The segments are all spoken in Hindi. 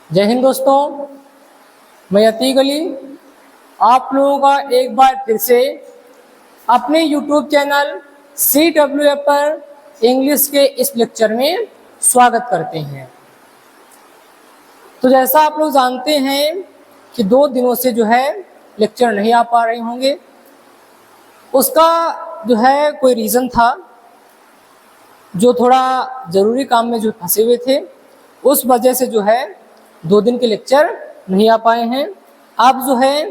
जय हिंद दोस्तों, मैं अतीक अली आप लोगों का एक बार फिर से अपने YouTube चैनल CWF पर इंग्लिश के इस लेक्चर में स्वागत करते हैं। तो जैसा आप लोग जानते हैं कि 2 दिनों से जो है लेक्चर नहीं आ पा रहे होंगे। उसका जो है कोई रीज़न था, जो थोड़ा ज़रूरी काम में जो फंसे हुए थे, उस वजह से जो है 2 दिन के लेक्चर नहीं आ पाए हैं। आप जो है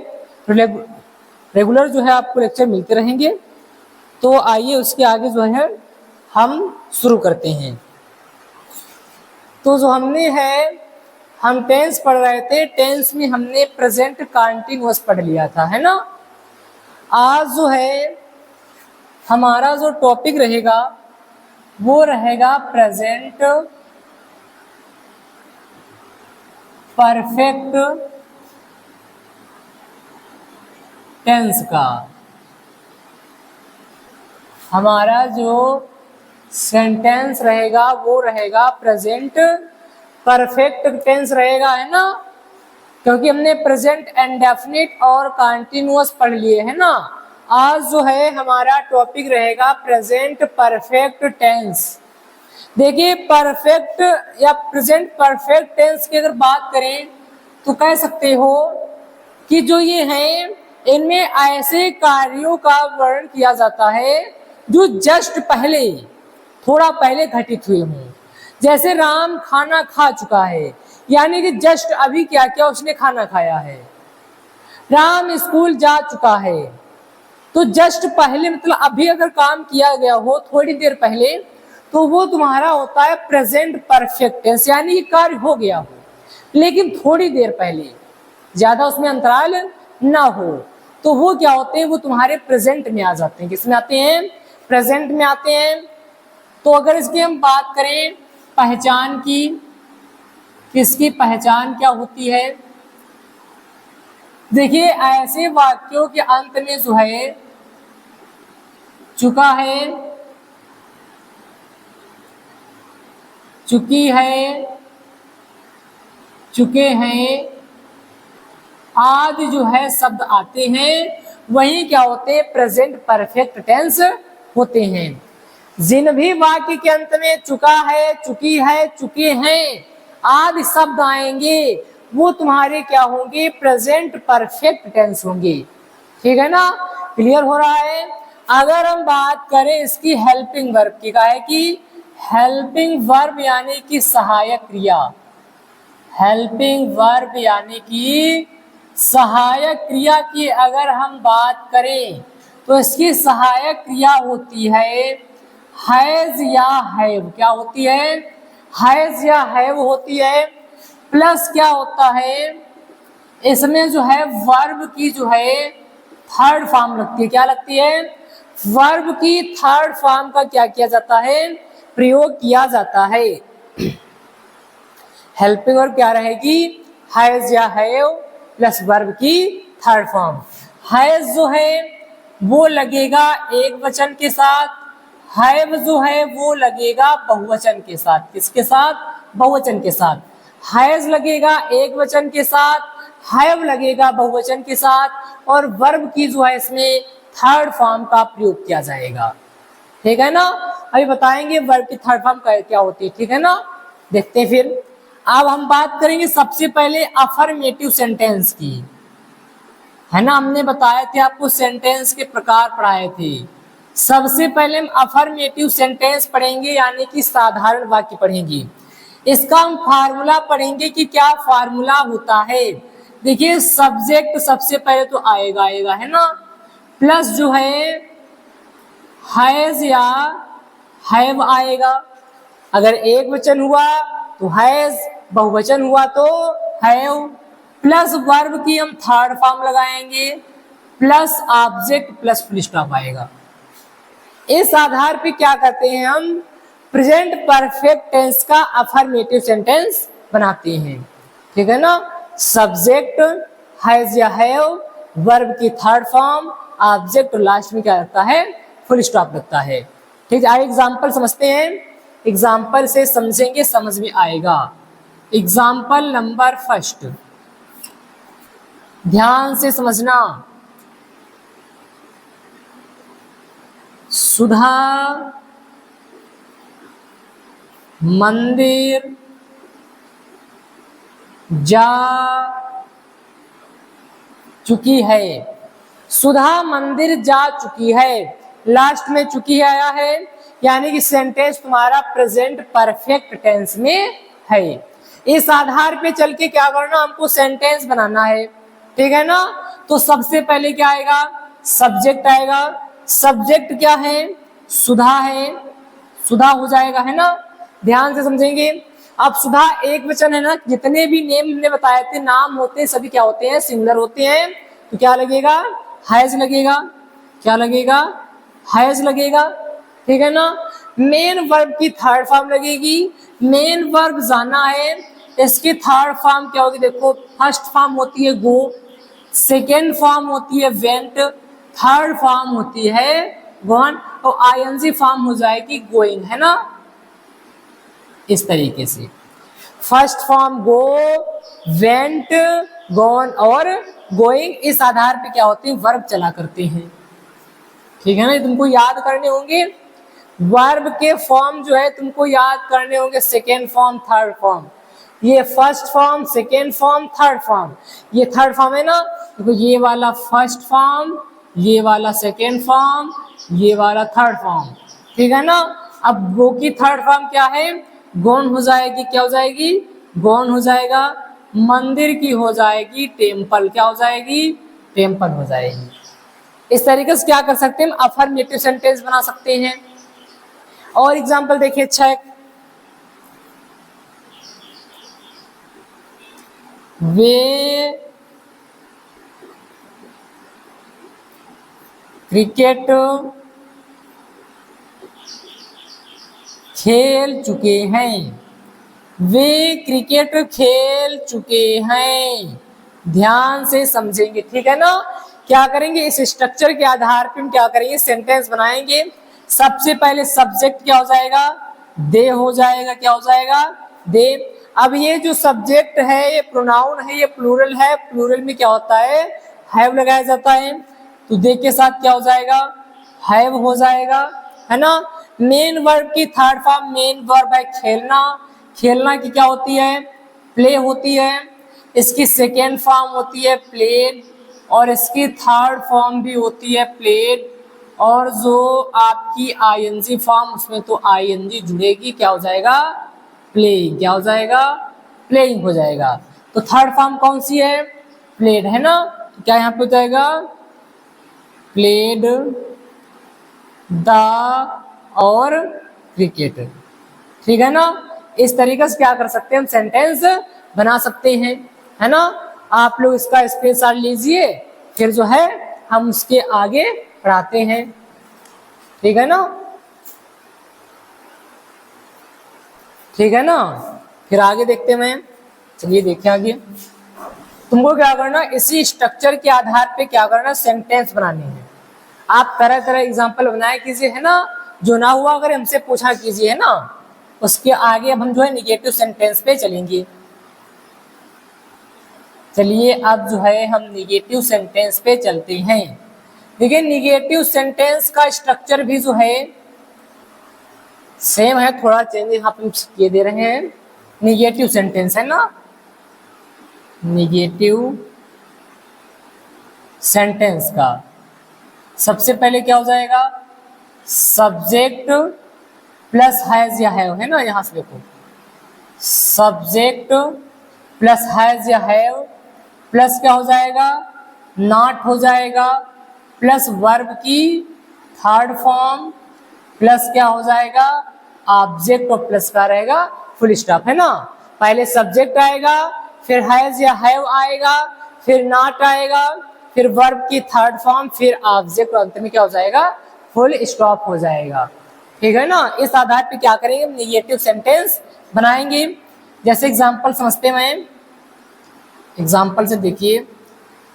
रेगुलर जो है आपको लेक्चर मिलते रहेंगे। तो आइए उसके आगे जो है हम शुरू करते हैं। तो जो हम टेंस पढ़ रहे थे, टेंस में हमने प्रेजेंट कंटीन्यूअस पढ़ लिया था, है ना। आज जो है हमारा जो टॉपिक रहेगा वो रहेगा प्रेजेंट परफेक्ट टेंस का। हमारा जो सेंटेंस रहेगा वो रहेगा प्रेजेंट परफेक्ट टेंस रहेगा, है ना। क्योंकि हमने प्रेजेंट इंडेफिनिट और कंटीन्यूअस पढ़ लिए, है ना। आज जो है हमारा टॉपिक रहेगा प्रेजेंट परफेक्ट टेंस। देखिए, परफेक्ट या प्रेजेंट परफेक्ट टेंस की अगर बात करें तो कह सकते हो कि जो ये हैं इनमें ऐसे कार्यों का वर्णन किया जाता है जो जस्ट पहले, थोड़ा पहले घटित हुए हों। जैसे राम खाना खा चुका है, यानी कि जस्ट अभी क्या किया, उसने खाना खाया है। राम स्कूल जा चुका है, तो जस्ट पहले मतलब अभी अगर काम किया गया हो थोड़ी देर पहले, तो वो तुम्हारा होता है प्रेजेंट परफेक्ट टेंस, यानी कि कार्य हो गया हो लेकिन थोड़ी देर पहले, ज्यादा उसमें अंतराल ना हो, तो वो क्या होते हैं, वो तुम्हारे प्रेजेंट में आ जाते हैं। किसमें आते हैं? प्रेजेंट में आते हैं। तो अगर इसकी हम बात करें पहचान की, किसकी पहचान क्या होती है। देखिए, ऐसे वाक्यों के अंत में जो है चुका है, चुकी है, चुके हैं आदि जो है शब्द आते हैं, वही क्या होते हैं, प्रेजेंट परफेक्ट टेंस होते हैं। जिन भी वाक्य के अंत में चुका है, चुकी है, चुके हैं आदि शब्द आएंगे वो तुम्हारे क्या होंगे, प्रेजेंट परफेक्ट टेंस होंगे। ठीक है ना, क्लियर हो रहा है। अगर हम बात करें इसकी हेल्पिंग वर्ब की, कहा है कि हेल्पिंग वर्ब यानी कि सहायक क्रिया, हेल्पिंग वर्ब यानी कि सहायक क्रिया की अगर हम बात करें तो इसकी सहायक क्रिया होती है हैज या हैव। क्या होती है? हैज या हैव होती है। प्लस क्या होता है, इसमें जो है वर्ब की जो है थर्ड फॉर्म लगती है। क्या लगती है? वर्ब की थर्ड फॉर्म का क्या किया जाता है, प्रयोग किया जाता है। हेल्पिंग वर्ब क्या रहेगी, हैज या हैव प्लस वर्ब की थर्ड फॉर्म। हैज जो है वो लगेगा एक वचन के साथ, हैव जो है वो लगेगा बहुवचन के साथ। किसके साथ? बहुवचन के साथ। हैज लगेगा एक वचन के साथ, हैव लगेगा बहुवचन के साथ, और वर्ब की जो है इसमें थर्ड फॉर्म का प्रयोग किया जाएगा। ठीक है ना। अभी बताएंगे वर्ब की थर्ड फॉर्म क्या होती है। ठीक है ना, देखते हैं फिर। अब हम बात करेंगे सबसे पहले अफर्मेटिव सेंटेंस की, है ना। हमने बताए थे आपको सेंटेंस के प्रकार पढ़ाए थे। सबसे पहले हम अफर्मेटिव सेंटेंस पढ़ेंगे, यानी कि साधारण वाक्य पढ़ेंगे। इसका हम फार्मूला पढ़ेंगे कि क्या फार्मूला होता है। देखिए, सब्जेक्ट सबसे पहले तो आएगा, है ना, प्लस जो है हैज या हैव आएगा। अगर एक वचन हुआ तो हैज, बहुवचन हुआ तो हैव, प्लस वर्ब की हम थर्ड फॉर्म लगाएंगे, plus object plus full stop आएगा। इस आधार पे क्या करते हैं, हम प्रेजेंट परफेक्ट टेंस का अफर्मेटिव सेंटेंस बनाते हैं। ठीक है ना। सब्जेक्ट हैज या हैव, वर्ब की थर्ड फॉर्म, ऑब्जेक्ट और लास्ट में क्या लगता है, फुल स्टॉप लगता है। ठीक है, आइए एग्जाम्पल समझते हैं। एग्जाम्पल से समझेंगे, समझ में आएगा। एग्जाम्पल नंबर फर्स्ट, ध्यान से समझना। सुधा मंदिर जा चुकी है। सुधा मंदिर जा चुकी है, लास्ट में चुकी आया है, यानी कि सेंटेंस तुम्हारा प्रेजेंट परफेक्ट टेंस में है। इस आधार पे चल के क्या करना, हमको सेंटेंस बनाना है, ठीक है ना। तो सबसे पहले क्या आएगा, सब्जेक्ट आएगा। सब्जेक्ट क्या है, सुधा है, सुधा हो जाएगा, है ना। ध्यान से समझेंगे। अब सुधा एक वचन है ना, जितने भी नेम हमने बताए थे, नाम होते हैं सभी क्या होते हैं, सिंगुलर होते हैं। तो क्या लगेगा, हैज लगेगा। क्या लगेगा, हैज लगेगा, ठीक है ना। मेन वर्ब की थर्ड फॉर्म लगेगी। मेन वर्ब जाना है, इसकी थर्ड फॉर्म क्या होगी, देखो फर्स्ट फॉर्म होती है गो, सेकेंड फॉर्म होती है वेंट, थर्ड फॉर्म होती है गॉन, और आईएनजी फॉर्म हो जाएगी गोइंग, है ना। इस तरीके से फर्स्ट फॉर्म गो, वेंट, गॉन और गोइंग, इस आधार पे क्या होते हैं, वर्ब चला करते हैं, ठीक है ना। तुमको याद करने होंगे वर्ब के फॉर्म जो है, तुमको याद करने होंगे सेकेंड फॉर्म, थर्ड फॉर्म। ये first form, second form, third form, ये थर्ड फॉर्म है ना। देखो ये वाला फर्स्ट फॉर्म, ये वाला सेकेंड फॉर्म, ये वाला थर्ड फॉर्म, ठीक है ना। अब गो की थर्ड फॉर्म क्या है, गॉन हो जाएगी। क्या हो जाएगी, गॉन हो जाएगा। मंदिर की हो जाएगी टेम्पल। क्या हो जाएगी, टेम्पल हो जाएगी। इस तरीके से क्या कर सकते हैं, हम अफर्मेटिव सेंटेंस बना सकते हैं। और एग्जांपल देखिए, अच्छा है, वे क्रिकेट खेल चुके हैं। वे क्रिकेट खेल चुके हैं, ध्यान से समझेंगे, ठीक है ना। क्या करेंगे, इस स्ट्रक्चर के आधार पर हम क्या करेंगे, सेंटेंस बनाएंगे। सबसे पहले सब्जेक्ट क्या हो जाएगा, दे हो जाएगा। क्या हो जाएगा, दे। अब ये जो सब्जेक्ट है ये प्रोनाउन है, ये प्लूरल है, प्लूरल में क्या होता है, हैव लगाया जाता है। तो दे के साथ क्या हो जाएगा, हैव हो जाएगा, है ना। मेन वर्ब की थर्ड फॉर्म, मेन वर्ब है खेलना। खेलना की क्या होती है, प्ले होती है। इसकी सेकेंड फॉर्म होती है प्लेड, और इसकी थर्ड फॉर्म भी होती है प्लेड। और जो आपकी आईएनजी फॉर्म, उसमें तो आईएनजी जुड़ेगी, क्या हो जाएगा, प्लेइंग। क्या हो जाएगा, प्लेइंग हो जाएगा। तो थर्ड फॉर्म कौन सी है, प्लेड, है ना। तो क्या यहाँ पे हो जाएगा, प्लेड द और क्रिकेट, ठीक है ना। इस तरीके से क्या कर सकते हैं, हम सेंटेंस बना सकते हैं, है ना। आप लोग इसका स्क्रीनशॉट लीजिए, फिर जो है हम उसके आगे पढ़ाते हैं, ठीक है ना, ठीक है ना। फिर आगे देखते हैं। चलिए देखिए आगे। तुमको क्या करना, इसी स्ट्रक्चर के आधार पे क्या करना, सेंटेंस बनाने हैं। आप तरह तरह एग्जांपल बनाए कीजिए, है ना। जो ना हुआ अगर हमसे पूछा कीजिए, है ना। उसके आगे अब हम जो है निगेटिव सेंटेंस पे चलेंगे। चलिए अब जो है हम निगेटिव सेंटेंस पे चलते हैं। देखिए निगेटिव सेंटेंस का स्ट्रक्चर भी जो है सेम है, थोड़ा चेंज यहाँ पे ये दे रहे हैं। निगेटिव सेंटेंस है ना, निगेटिव सेंटेंस का सबसे पहले क्या हो जाएगा, सब्जेक्ट प्लस हैज या हैव, है ना। यहां से देखो, सब्जेक्ट प्लस हैज या हैव प्लस क्या हो जाएगा, नॉट हो जाएगा, प्लस वर्ब की थर्ड फॉर्म प्लस क्या हो जाएगा, ऑब्जेक्ट और प्लस का रहेगा फुल स्टॉप, है ना। पहले सब्जेक्ट आएगा, फिर हैज या हैव आएगा, फिर नॉट आएगा, फिर वर्ब की थर्ड फॉर्म, फिर ऑब्जेक्ट और अंत में क्या हो जाएगा, फुल स्टॉप हो जाएगा, ठीक है ना। इस आधार पे क्या करेंगे, हम निगेटिव सेंटेंस बनाएंगे। जैसे एग्जांपल समझते हैं, एग्जांपल से देखिए,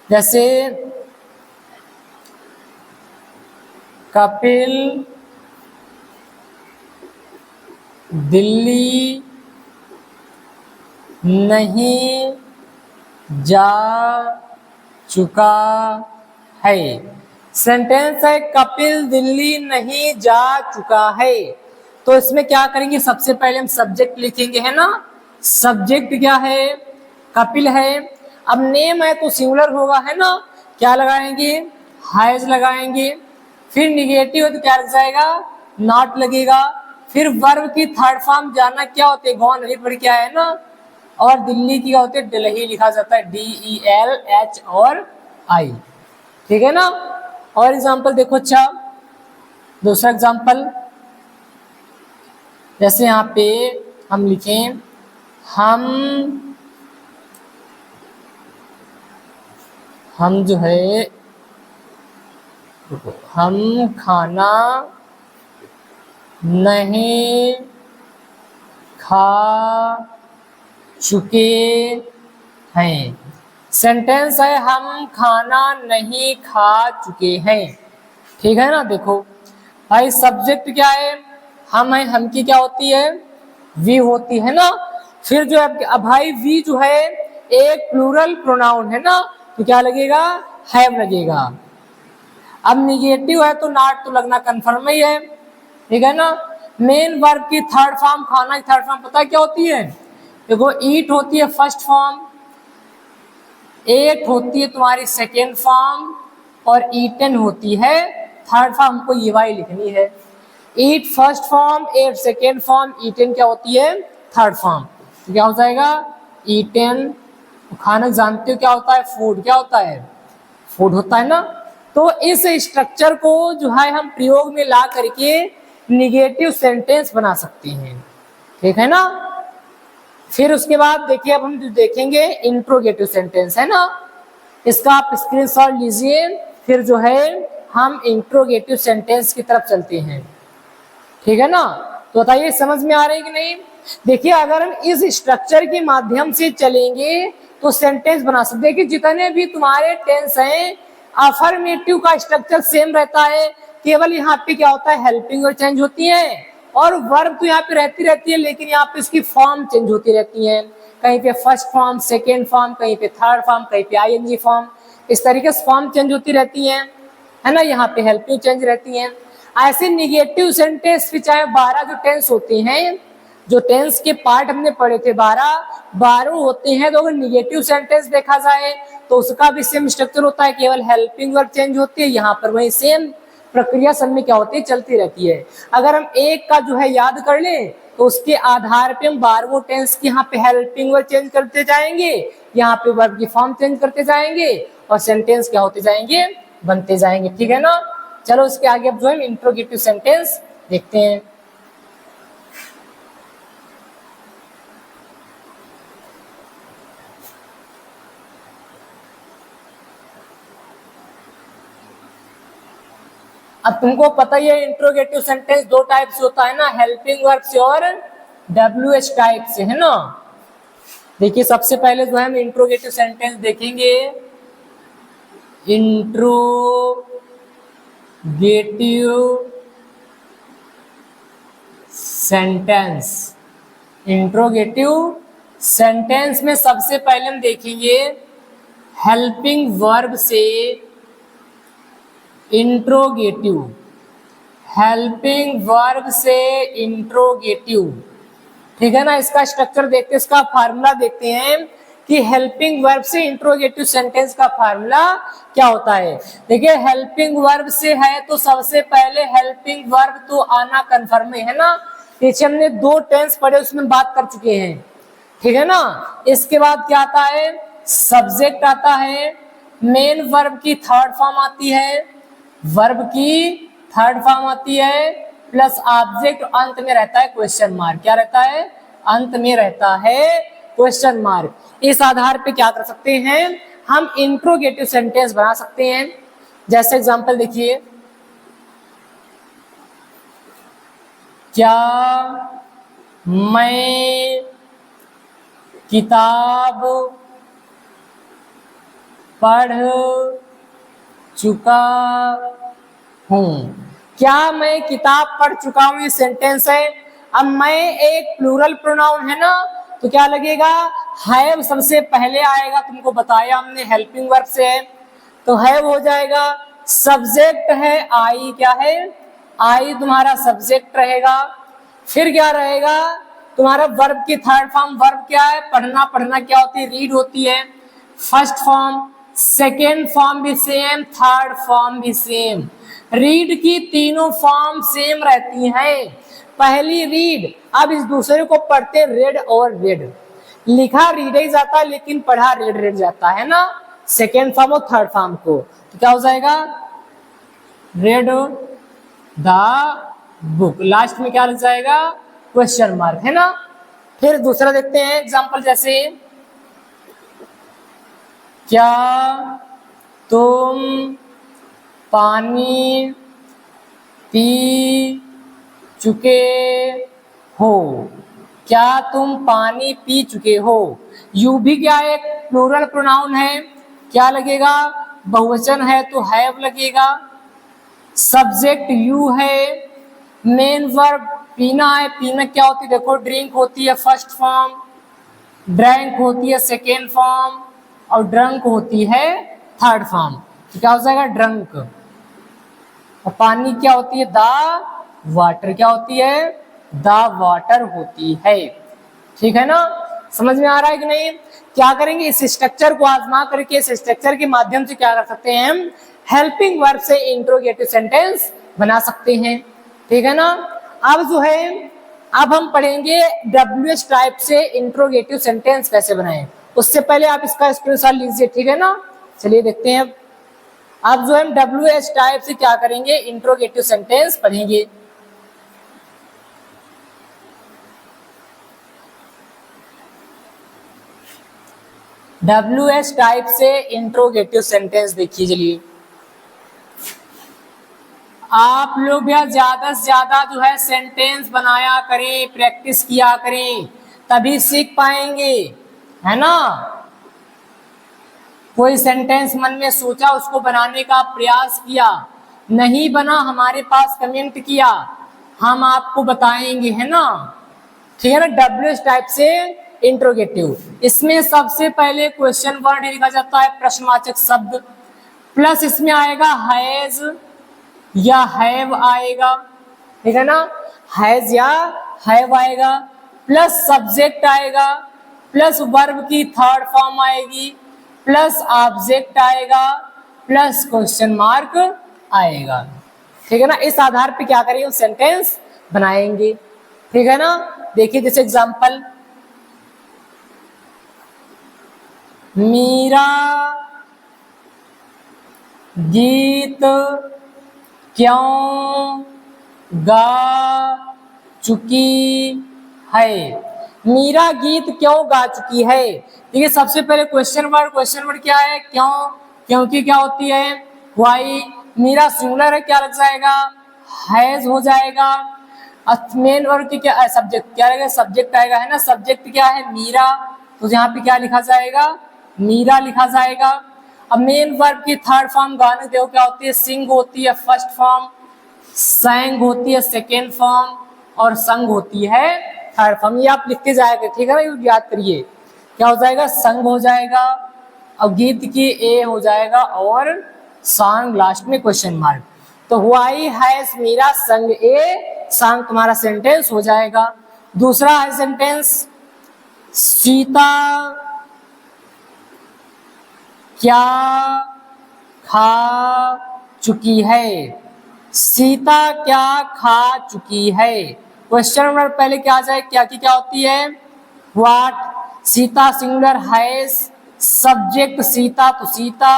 जैसे कपिल दिल्ली नहीं जा चुका है। सेंटेंस है कपिल दिल्ली नहीं जा चुका है। तो इसमें क्या करेंगे, सबसे पहले हम सब्जेक्ट लिखेंगे, है ना। सब्जेक्ट क्या है, कपिल है। अब नेम है तो सिंगुलर होगा, है ना। क्या लगाएंगे, हैज लगाएंगे। फिर निगेटिव है तो क्या लग जाएगा, नॉट लगेगा। फिर वर्ब की थर्ड फॉर्म जानना क्या होते हैं, गॉन नहीं पढ़ के आया है ना। और दिल्ली की क्या होती है, दिल्ली लिखा जाता है, DELH और I, ठीक है ना। और एग्जांपल देखो, अच्छा दूसरा एग्जांपल, जैसे यहाँ पे हम लिखें हम जो है, हम खाना नहीं खा चुके हैं। सेंटेंस है हम खाना नहीं खा चुके हैं, ठीक है ना। देखो भाई सब्जेक्ट क्या है, हम है, हम की क्या होती है, वी होती है ना। फिर जो है अब भाई वी जो है एक प्लूरल प्रोनाउन है ना, तो क्या लगेगा, हैव लगेगा। अब निगेटिव है तो नॉट तो लगना कन्फर्म ही है, ठीक है ना। मेन वर्ब की थर्ड फॉर्म, खाना की थर्ड फॉर्म पता है क्या होती है, देखो ईट होती है फर्स्ट फॉर्म, एट होती है तुम्हारी सेकेंड फॉर्म, और ईटन होती है थर्ड फॉर्म। हमको ये वाई लिखनी है, eat first form, ate second form, eaten क्या होती है, थर्ड फॉर्म। तो क्या हो जाएगा, ईटन। खाना जानते हो क्या होता है, फूड, क्या होता है, फूड होता है ना। तो इस स्ट्रक्चर को जो है हम प्रयोग में ला करके निगेटिव सेंटेंस बना सकते हैं, ठीक है ना। फिर उसके बाद देखिए, अब हम देखेंगे इंट्रोगेटिव सेंटेंस, है ना। इसका आप स्क्रीनशॉट लीजिए, फिर जो है हम इंट्रोगेटिव सेंटेंस की तरफ चलते हैं, ठीक है ना। तो बताइए समझ में आ रही है कि नहीं। देखिए अगर हम इस स्ट्रक्चर के माध्यम से चलेंगे तो सेंटेंस बना सकते हैं कि जितने भी तुम्हारे टेंस हैं, अफर्मेटिव का स्ट्रक्चर सेम रहता है, केवल यहाँ पे क्या होता है, हेल्पिंग वर्ब चेंज होती है, और वर्ब तो यहाँ पे रहती है, लेकिन यहाँ पे इसकी फॉर्म चेंज होती रहती है। कहीं पे फर्स्ट फॉर्म, सेकेंड फॉर्म, कहीं पे थर्ड फॉर्म, कहीं पे ING फॉर्म, इस तरीके से फॉर्म चेंज होती रहती है ना। यहाँ पे हेल्पिंग चेंज रहती है। ऐसे निगेटिव सेंटेंस भी चाहे 12 जो टेंस होते हैं, जो टेंस के पार्ट हमने पढ़े थे 12 होते हैं, तो अगर निगेटिव सेंटेंस देखा जाए तो उसका भी सेम स्ट्रक्चर होता है, केवल हेल्पिंग वर्ब चेंज होती है। यहाँ पर वही सेम प्रक्रिया सब में क्या होती है, चलती रहती है। अगर हम एक का जो है याद कर ले तो उसके आधार पे हम 12 टेंस की यहाँ पे हेल्पिंग वर्ब चेंज करते जाएंगे, यहाँ पे वर्ब की फॉर्म चेंज करते जाएंगे, और सेंटेंस क्या होते जाएंगे, बनते जाएंगे, ठीक है ना। चलो उसके आगे अब जो है इंट्रोगेटिव सेंटेंस देखते हैं। अब तुमको पता ही है इंट्रोगेटिव सेंटेंस दो टाइप से होता है ना, हेल्पिंग वर्ब से और WH टाइप से, है ना। देखिए सबसे पहले जो है हम इंट्रोगेटिव सेंटेंस देखेंगे। इंट्रोगेटिव सेंटेंस, इंट्रोगेटिव सेंटेंस में सबसे पहले हम देखेंगे हेल्पिंग वर्ब से इंट्रोगेटिव, हेल्पिंग वर्ब से इंट्रोगेटिव, ठीक है ना। इसका स्ट्रक्चर देखते हैं, इसका फार्मूला देखते हैं कि हेल्पिंग वर्ब से इंट्रोगेटिव सेंटेंस का फार्मूला क्या होता है। देखिए हेल्पिंग वर्ब से है तो सबसे पहले हेल्पिंग वर्ब तो आना कन्फर्म है ना। पीछे हमने 2 टेंस पढ़े, उसमें बात कर चुके हैं, ठीक है ना। इसके बाद क्या आता है, सब्जेक्ट आता है, मेन वर्ब की थर्ड फॉर्म आती है, वर्ब की थर्ड फॉर्म आती है, प्लस ऑब्जेक्ट, अंत में रहता है क्वेश्चन मार्क। क्या रहता है, अंत में रहता है क्वेश्चन मार्क। इस आधार पे क्या कर सकते हैं, हम इंट्रोगेटिव सेंटेंस बना सकते हैं। जैसे एग्जांपल देखिए, क्या मैं किताब पढ़ चुका हूँ। क्या मैं किताब पढ़ चुका हूँ, ये सेंटेंस है। अब मैं एक प्लूरल प्रोनाउन है ना, तो क्या लगेगा, हैव सबसे पहले आएगा, तुमको बताया हमने हेल्पिंग वर्ब से है, तो हैव हो जाएगा। सब्जेक्ट है आई, क्या है आई तुम्हारा सब्जेक्ट रहेगा। फिर क्या रहेगा तुम्हारा वर्ब की थर्ड फॉर्म, वर्ब क्या है पढ़ना, पढ़ना क्या होती है रीड होती है फर्स्ट फॉर्म, सेकेंड फॉर्म भी सेम, थर्ड फॉर्म भी सेम। रीड की तीनों फॉर्म सेम रहती हैं। पहली रीड, अब इस दूसरे को पढ़ते रेड और रेड, लिखा रीड ही जाता है लेकिन पढ़ा रेड रेड जाता है ना, सेकेंड फॉर्म और थर्ड फॉर्म को, तो क्या हो जाएगा रेड द बुक, लास्ट में क्या लग जाएगा क्वेश्चन मार्क, है ना। फिर दूसरा देखते हैं एग्जांपल, जैसे क्या तुम पानी पी चुके हो, क्या तुम पानी पी चुके हो। यू भी क्या है प्लूरल प्रोनाउन है, क्या लगेगा बहुवचन है तो हैव लगेगा। सब्जेक्ट यू है, मेन वर्ब पीना है, पीना क्या होती है देखो ड्रिंक होती है फर्स्ट फॉर्म, ड्रैंक होती है सेकेंड फॉर्म और ड्रंक होती है थर्ड फॉर्म, तो क्या हो जाएगा ड्रंक। और पानी क्या होती है द वाटर, क्या होती है द वाटर होती है, ठीक है ना। समझ में आ रहा है कि नहीं। क्या करेंगे इस स्ट्रक्चर को आजमा करके, इस स्ट्रक्चर के माध्यम से क्या कर सकते हैं हम हेल्पिंग वर्ब से इंट्रोगेटिव सेंटेंस बना सकते हैं, ठीक है ना। अब जो है अब हम पढ़ेंगे WH टाइप से इंट्रोगेटिव सेंटेंस कैसे बनाएं। उससे पहले आप इसका स्क्रीनशॉट लीजिए, ठीक है ना। चलिए देखते हैं अब जो हम WH टाइप से क्या करेंगे इंट्रोगेटिव सेंटेंस पढ़ेंगे। WH टाइप से इंट्रोगेटिव सेंटेंस देखिए, चलिए आप लोग भी ज्यादा से ज्यादा जो है सेंटेंस बनाया करें, प्रैक्टिस किया करें, तभी सीख पाएंगे, है ना। कोई सेंटेंस मन में सोचा उसको बनाने का प्रयास किया, नहीं बना हमारे पास कमेंट किया, हम आपको बताएंगे, है ना, ठीक है ना। WH टाइप से इंट्रोगेटिव, इसमें सबसे पहले क्वेश्चन वर्ड लिखा जाता है प्रश्नवाचक शब्द, प्लस इसमें आएगा हैज या हैव आएगा, ठीक है ना, हैज या हैव आएगा, प्लस सब्जेक्ट आएगा, प्लस वर्ब की थर्ड फॉर्म आएगी, प्लस ऑब्जेक्ट आएगा, प्लस क्वेश्चन मार्क आएगा, ठीक है ना। इस आधार पे क्या करेंगे सेंटेंस बनाएंगे, ठीक है ना। देखिए जैसे एग्जांपल, मीरा गीत क्यों गा चुकी है, मीरा गीत क्यों गा चुकी है। देखिए सबसे पहले क्वेश्चन वर्ड क्या है क्यों, क्योंकि क्या होती है वाई, मीरा सिंगुलर है क्या लग जाएगा हैज हो जाएगा। मेन वर्ड की क्या सब्जेक्ट क्या रहेगा सब्जेक्ट आएगा, है ना, सब्जेक्ट क्या है मीरा, तो यहाँ पे क्या लिखा जाएगा मीरा लिखा जाएगा। अब मेन वर्ब की थर्ड फॉर्म गाने देखो क्या होती है सिंग होती है फर्स्ट फॉर्म, सैंग होती है सेकेंड फॉर्म और संग होती है थर्ड फॉर्म। ये आप लिखते जाएगा, ठीक है ना, याद करिए क्या हो जाएगा संग हो जाएगा और गीत की ए हो जाएगा और सॉन्ग लास्ट में क्वेश्चन मार्क। तो व्हाई हैज मीरा संग ए सॉन्ग तुम्हारा सेंटेंस हो जाएगा। दूसरा है सेंटेंस, सीता क्या खा चुकी है, सीता क्या खा चुकी है। क्वेश्चन नंबर पहले क्या आ जाए क्या की क्या होती है what, Sita singular has, subject Sita तो सीता,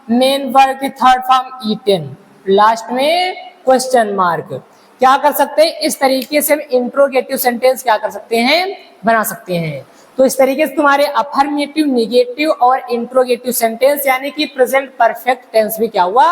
मेन वर्ब की थर्ड फॉर्म ईटन, लास्ट में क्वेश्चन मार्क। क्या कर सकते हैं इस तरीके से हम इंट्रोगेटिव सेंटेंस क्या कर सकते हैं बना सकते हैं। तो इस तरीके से तुम्हारे अफर्मेटिव, नेगेटिव और इंट्रोगेटिव सेंटेंस यानी कि प्रेजेंट परफेक्ट टेंस भी क्या हुआ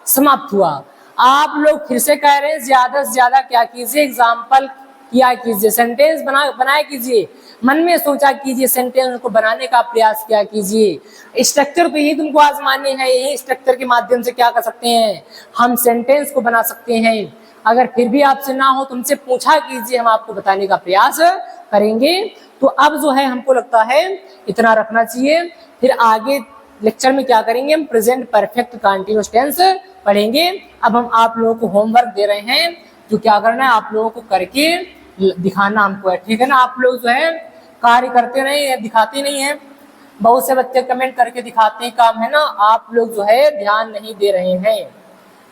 समाप्त हुआ। आप लोग फिर से कह रहे हैं ज्यादा से ज्यादा क्या कीजिए एग्जाम्पल किया कीजिए, सेंटेंस बनाया कीजिए, मन में सोचा कीजिए, सेंटेंस को बनाने का प्रयास किया कीजिए। स्ट्रक्चर तो यही तुमको आजमाने हैं, यही स्ट्रक्चर के माध्यम से क्या कर सकते हैं हम सेंटेंस को बना सकते हैं। अगर फिर भी आपसे ना हो तुमसे पूछा कीजिए, हम आपको बताने का प्रयास करेंगे। तो अब जो है हमको लगता है इतना रखना चाहिए। फिर आगे लेक्चर में क्या करेंगे, हम प्रेजेंट परफेक्ट कंटीन्यूअस टेंस पढ़ेंगे। अब हम आप लोगों को होमवर्क दे रहे हैं, जो क्या करना है आप लोगों को करके दिखाना हमको है, ठीक है ना। आप लोग जो है कार्य करते नहीं है, दिखाते नहीं है। बहुत से बच्चे कमेंट करके दिखाते हैं काम, है ना। आप लोग जो है ध्यान नहीं दे रहे हैं,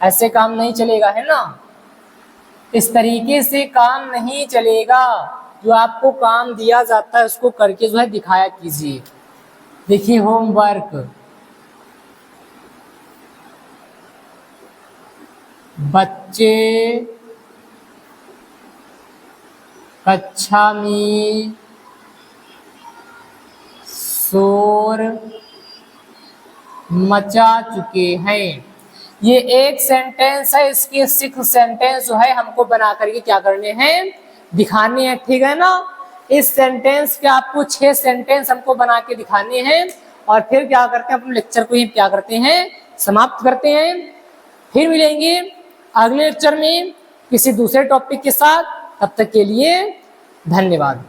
ऐसे काम नहीं चलेगा, है ना। इस तरीके से काम नहीं चलेगा। जो आपको काम दिया जाता है उसको करके जो है दिखाया कीजिए। देखिए होमवर्क, बच्चे कक्षा में शोर मचा चुके हैं। ये एक सेंटेंस है, इसके 6 सेंटेंस जो है हमको बना करके क्या करने हैं, दिखाने हैं, ठीक है ना। इस सेंटेंस के आपको 6 सेंटेंस हमको बना के दिखाने हैं और फिर क्या करते हैं अपने लेक्चर को ही क्या करते हैं, समाप्त करते हैं। फिर मिलेंगे अगले लेक्चर में किसी दूसरे टॉपिक के साथ। तब तक के लिए धन्यवाद।